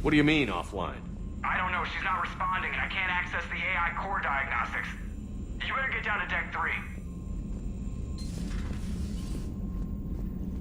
What do you mean, offline? I don't know, she's not responding and I can't access the AI core diagnostics. You better get down to Deck 3.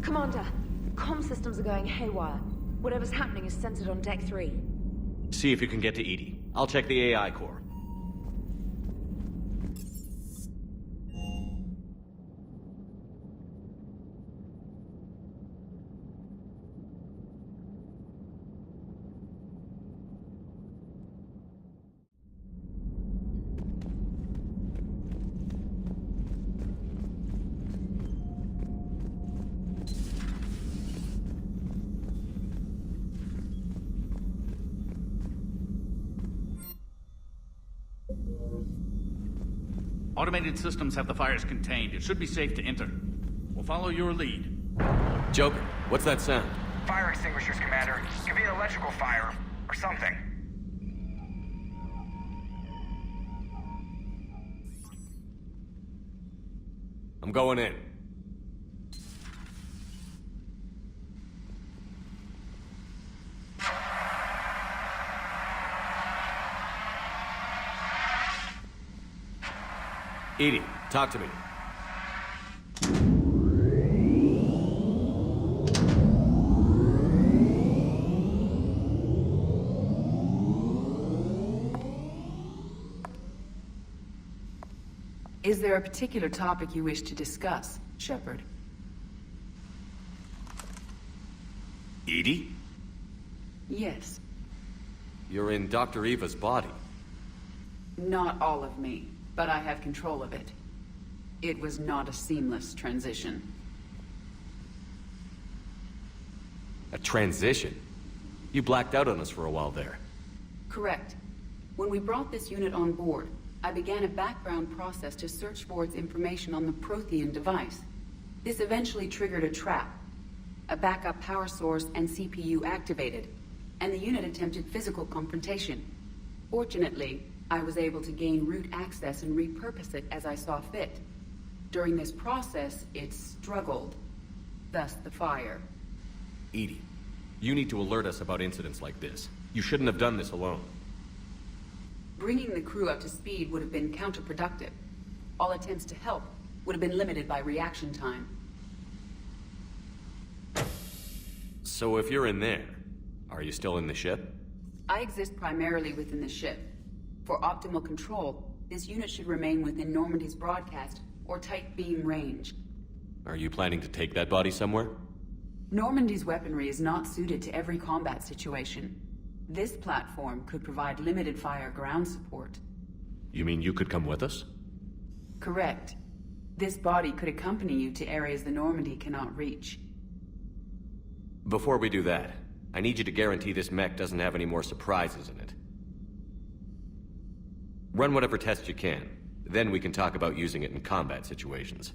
Commander, comm systems are going haywire. Whatever's happening is centered on Deck 3. See if you can get to EDI. I'll check the AI core. Automated systems have the fires contained. It should be safe to enter. We'll follow your lead. Joker, what's that sound? Fire extinguishers, Commander. Could be an electrical fire, or something. I'm going in. EDI, talk to me. Is there a particular topic you wish to discuss, Shepard? EDI? Yes. You're in Dr. Eva's body. Not all of me, but I have control of it. It was not a seamless transition. A transition? You blacked out on us for a while there. Correct. When we brought this unit on board, I began a background process to search for its information on the Prothean device. This eventually triggered a trap. A backup power source and CPU activated, and the unit attempted physical confrontation. Fortunately, I was able to gain root access and repurpose it as I saw fit. During this process, it struggled. Thus the fire. EDI, you need to alert us about incidents like this. You shouldn't have done this alone. Bringing the crew up to speed would have been counterproductive. All attempts to help would have been limited by reaction time. So if you're in there, are you still in the ship? I exist primarily within the ship. For optimal control, this unit should remain within Normandy's broadcast or tight beam range. Are you planning to take that body somewhere? Normandy's weaponry is not suited to every combat situation. This platform could provide limited fire ground support. You mean you could come with us? Correct. This body could accompany you to areas the Normandy cannot reach. Before we do that, I need you to guarantee this mech doesn't have any more surprises in it. Run whatever tests you can. Then we can talk about using it in combat situations.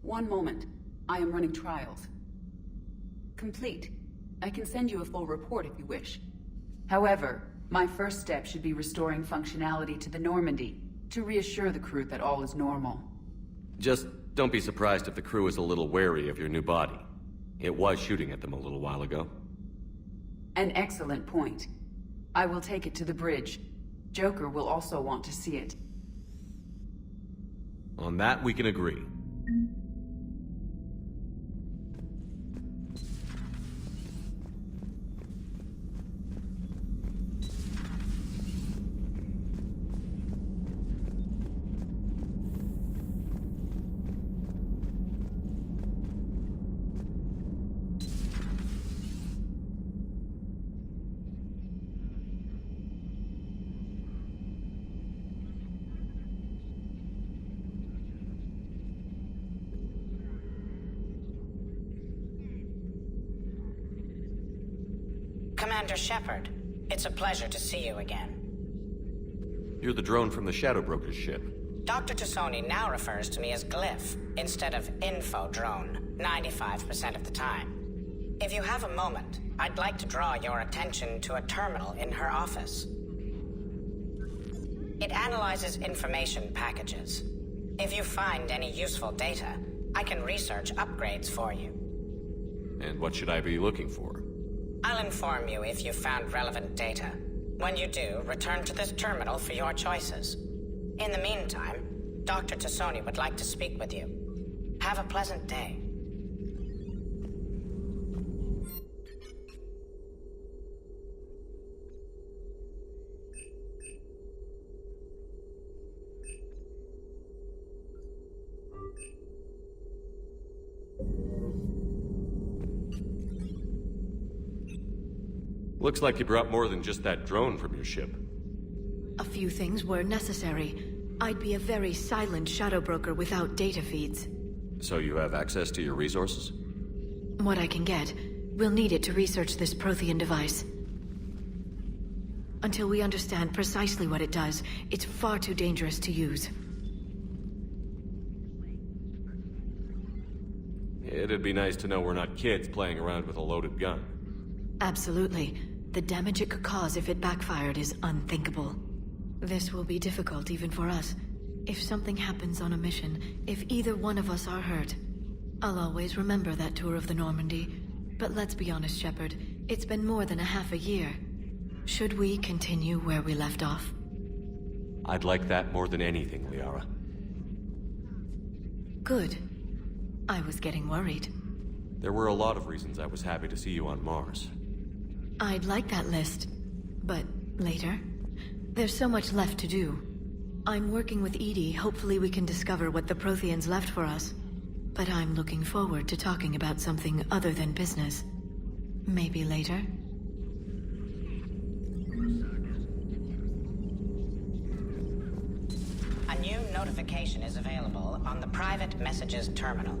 One moment. I am running trials. Complete. I can send you a full report if you wish. However, my first step should be restoring functionality to the Normandy, to reassure the crew that all is normal. Just don't be surprised if the crew is a little wary of your new body. It was shooting at them a little while ago. An excellent point. I will take it to the bridge. Joker will also want to see it. On that, we can agree. Commander Shepard, it's a pleasure to see you again. You're the drone from the Shadow Broker's ship. Dr. Tassoni now refers to me as Glyph, instead of Info Drone, 95% of the time. If you have a moment, I'd like to draw your attention to a terminal in her office. It analyzes information packages. If you find any useful data, I can research upgrades for you. And what should I be looking for? I'll inform you if you've found relevant data. When you do, return to this terminal for your choices. In the meantime, Dr. Tassoni would like to speak with you. Have a pleasant day. Looks like you brought more than just that drone from your ship. A few things were necessary. I'd be a very silent shadow broker without data feeds. So you have access to your resources? What I can get. We'll need it to research this Prothean device. Until we understand precisely what it does, it's far too dangerous to use. It'd be nice to know we're not kids playing around with a loaded gun. Absolutely. The damage it could cause if it backfired is unthinkable. This will be difficult even for us. If something happens on a mission, if either one of us are hurt, I'll always remember that tour of the Normandy. But let's be honest, Shepard, it's been more than a half a year. Should we continue where we left off? I'd like that more than anything, Liara. Good. I was getting worried. There were a lot of reasons I was happy to see you on Mars. I'd like that list, but later. There's so much left to do. I'm working with EDI. Hopefully we can discover what the Protheans left for us. But I'm looking forward to talking about something other than business. Maybe later? A new notification is available on the private messages terminal.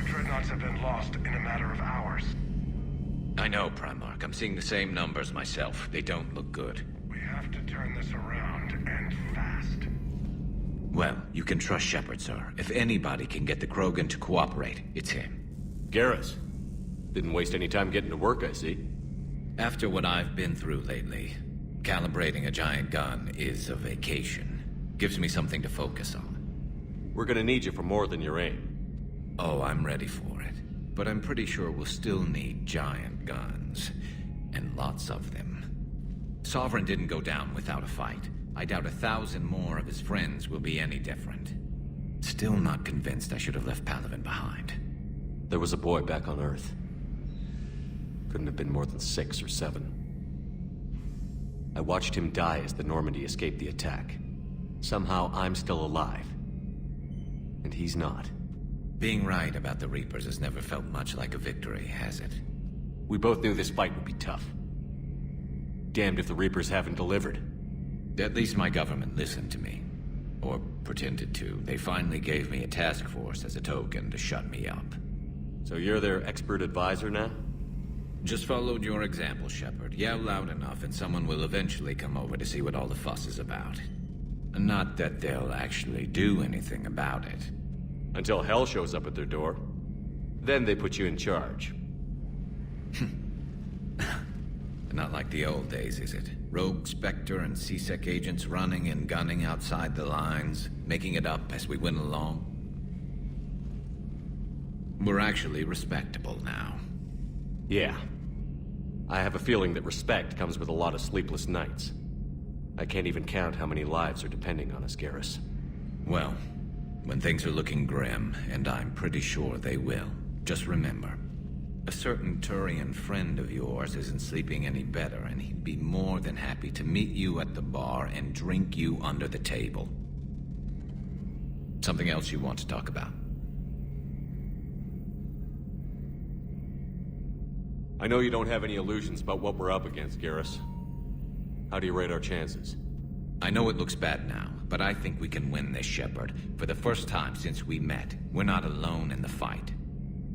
Dreadnoughts have been lost in a matter of hours. I know, Primarch. I'm seeing the same numbers myself. They don't look good. We have to turn this around, and fast. Well, you can trust Shepard, sir. If anybody can get the Krogan to cooperate, it's him. Garrus. Didn't waste any time getting to work, I see. After what I've been through lately, calibrating a giant gun is a vacation. Gives me something to focus on. We're gonna need you for more than your aim. Oh, I'm ready for it. But I'm pretty sure we'll still need giant guns. And lots of them. Sovereign didn't go down without a fight. I doubt 1,000 more of his friends will be any different. Still not convinced I should have left Palaven behind. There was a boy back on Earth. Couldn't have been more than 6 or 7. I watched him die as the Normandy escaped the attack. Somehow I'm still alive. And he's not. Being right about the Reapers has never felt much like a victory, has it? We both knew this fight would be tough. Damned if the Reapers haven't delivered. At least my government listened to me. Or pretended to. They finally gave me a task force as a token to shut me up. So you're their expert advisor now? Just followed your example, Shepard. Yell loud enough and someone will eventually come over to see what all the fuss is about. Not that they'll actually do anything about it. Until hell shows up at their door. Then they put you in charge. Not like the old days, is it? Rogue Spectre and C-Sec agents running and gunning outside the lines, making it up as we went along. We're actually respectable now. Yeah. I have a feeling that respect comes with a lot of sleepless nights. I can't even count how many lives are depending on us, Garrus. Well, when things are looking grim, and I'm pretty sure they will, just remember, a certain Turian friend of yours isn't sleeping any better, and he'd be more than happy to meet you at the bar and drink you under the table. Something else you want to talk about? I know you don't have any illusions about what we're up against, Garrus. How do you rate our chances? I know it looks bad now, but I think we can win this, Shepard. For the first time since we met, we're not alone in the fight.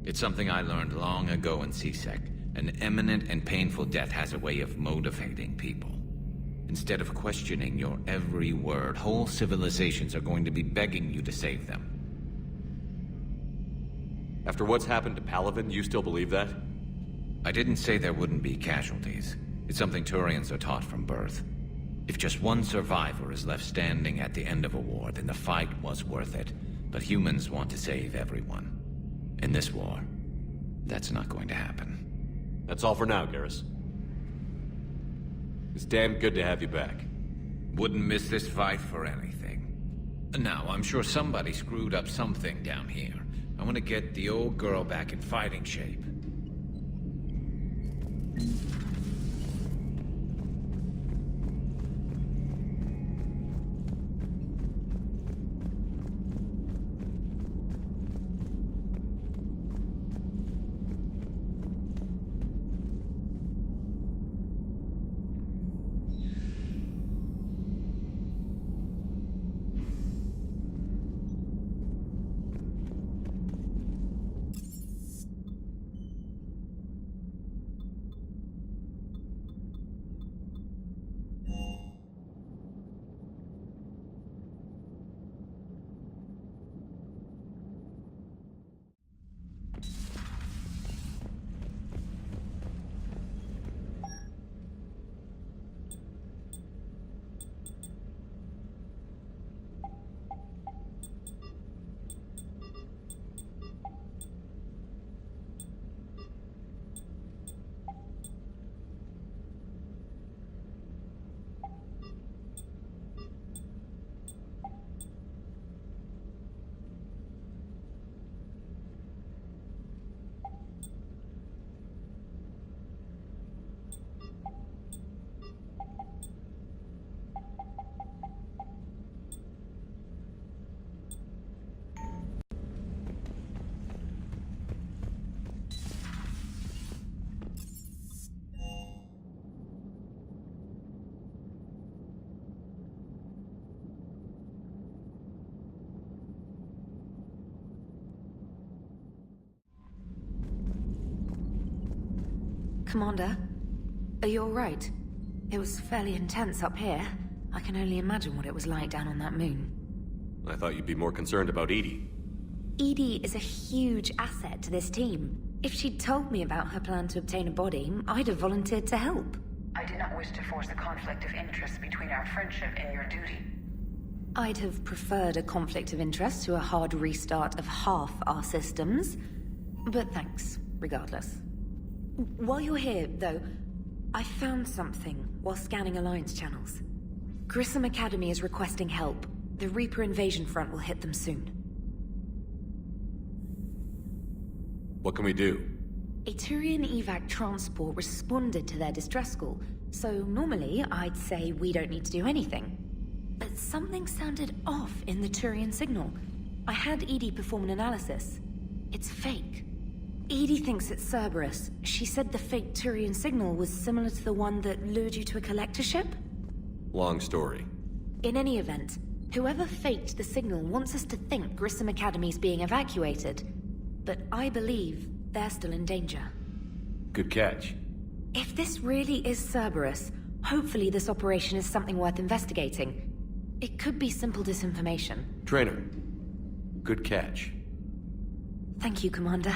It's something I learned long ago in C-Sec. An imminent and painful death has a way of motivating people. Instead of questioning your every word, whole civilizations are going to be begging you to save them. After what's happened to Palaven, you still believe that? I didn't say there wouldn't be casualties. It's something Turians are taught from birth. If just one survivor is left standing at the end of a war, then the fight was worth it. But humans want to save everyone. In this war, that's not going to happen. That's all for now, Garrus. It's damn good to have you back. Wouldn't miss this fight for anything. Now, I'm sure somebody screwed up something down here. I want to get the old girl back in fighting shape. Commander, are you alright? It was fairly intense up here. I can only imagine what it was like down on that moon. I thought you'd be more concerned about EDI. EDI is a huge asset to this team. If she'd told me about her plan to obtain a body, I'd have volunteered to help. I did not wish to force a conflict of interest between our friendship and your duty. I'd have preferred a conflict of interest to a hard restart of half our systems. But thanks, regardless. While you're here, though, I found something while scanning Alliance channels. Grissom Academy is requesting help. The Reaper invasion front will hit them soon. What can we do? A Turian evac transport responded to their distress call, so normally I'd say we don't need to do anything. But something sounded off in the Turian signal. I had EDI perform an analysis. It's fake. EDI thinks it's Cerberus. She said the fake Turian signal was similar to the one that lured you to a collector ship? Long story. In any event, whoever faked the signal wants us to think Grissom Academy's being evacuated. But I believe they're still in danger. Good catch. If this really is Cerberus, hopefully this operation is something worth investigating. It could be simple disinformation. Trainer. Good catch. Thank you, Commander.